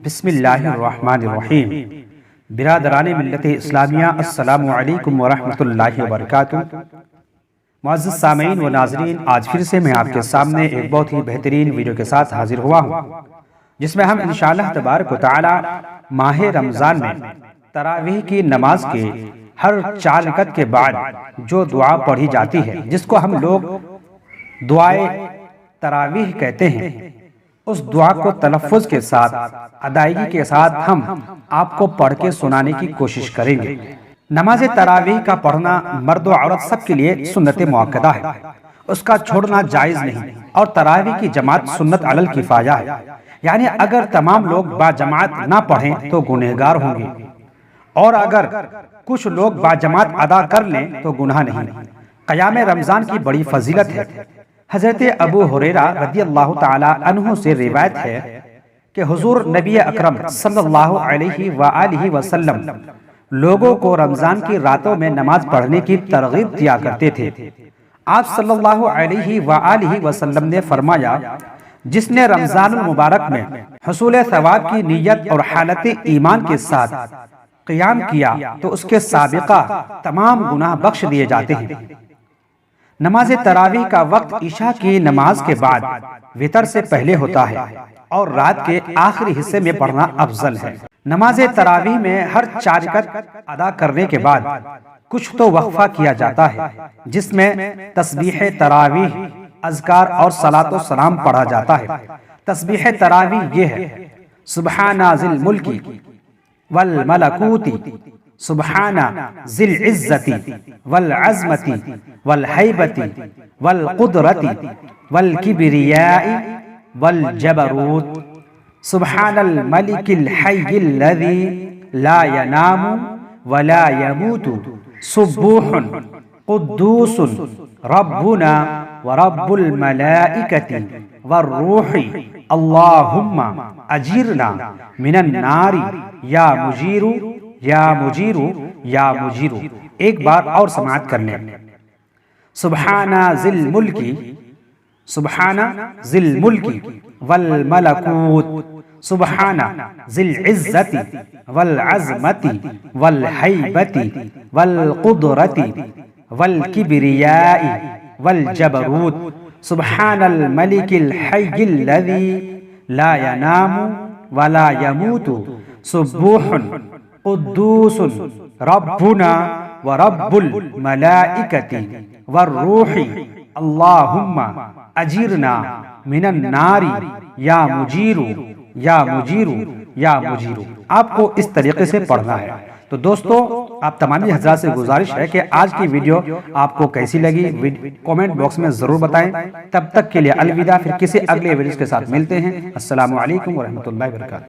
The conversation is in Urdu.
بسم اللہ الرحمن الرحیم۔ برادران ملت اسلامیہ، السلام علیکم ورحمۃ اللہ وبرکاتہ۔ معزز سامعین و ناظرین، آج پھر سے میں آپ کے سامنے ایک بہت ہی بہترین ویڈیو کے ساتھ حاضر ہوا ہوں، جس میں ہم انشاءاللہ تبارک و تعالی ماہ رمضان میں تراویح کی نماز کے ہر 4 رکعت کے بعد جو دعا پڑھی جاتی ہے، جس کو ہم لوگ دعائے تراویح کہتے ہیں، اس دعا کو تلفظ کے ساتھ، ادائیگی کے ساتھ ہم آپ کو پڑھ کے سنانے کی کوشش کریں گے۔ نماز تراویح کا پڑھنا مرد و عورت سب کے لیے سنت مؤکدہ ہے، اس کا چھوڑنا جائز نہیں، اور تراویح کی جماعت سنت علی الکفایہ ہے، یعنی اگر تمام لوگ با جماعت نہ پڑھیں تو گنہگار ہوں گے، اور اگر کچھ لوگ با جماعت ادا کر لیں تو گناہ نہیں۔ قیام رمضان کی بڑی فضیلت ہے۔ حضرت ابو ہریرہ رضی اللہ تعالی عنہ سے روایت ہے کہ حضور نبی اکرم صلی اللہ علیہ وآلہ وسلم لوگوں کو رمضان کی راتوں میں نماز پڑھنے کی ترغیب دیا کرتے تھے۔ آپ صلی اللہ علیہ وآلہ وسلم نے فرمایا، جس نے رمضان المبارک میں حصول ثواب کی نیت اور حالت ایمان کے ساتھ قیام کیا تو اس کے سابقہ تمام گناہ بخش دیے جاتے ہیں۔ نماز تراویح کا وقت عشاء کی نماز کے بعد وتر سے پہلے ہوتا ہے، اور رات کے آخری حصے میں پڑھنا افضل ہے۔ نماز تراویح میں ہر 4 رکعت ادا کرنے کے بعد کچھ تو وقفہ کیا جاتا ہے، جس میں تسبیح تراویح، اذکار اور صلاۃ و سلام پڑھا جاتا ہے۔ تسبیح تراویح یہ ہے: سبحان ذی الملک والملکوت، سبحان ذی العزت والعظمت والہیبت والقدرت والکبریاء والجبروت، سبحان الملک الحی الذی لا ینام ولا یموت، سبوح قدوس ربنا ورب الملائکۃ والروح، اللہم اجرنا من النار یا مجیر یا مجیر یا مجیر۔ ایک بار اور سماعت کر لیں۔ سبحان ذی الملک، سبحان ذی الملک والملکوت، سبحان ذی العزت والعظمت والہیبت والقدرت والکبریاء والجبروت، سبحان الملک الحی الذی لا ینام ولا یموت، سبوح قدوس ربنا ورب الملائکۃ والروح، اللہم اجرنا من النار یا مجیر یا مجیر یا مجیر۔ آپ کو اس طریقے سے پڑھنا ہے۔ تو دوستو، آپ تمامی حضرات سے گزارش ہے کہ آج کی ویڈیو آپ کو کیسی لگی کومنٹ باکس میں ضرور بتائیں۔ تب تک کے لیے الوداع، پھر کسی اگلے ویڈیو کے ساتھ ملتے ہیں۔ السلام علیکم ورحمۃ اللہ وبرکاتہ۔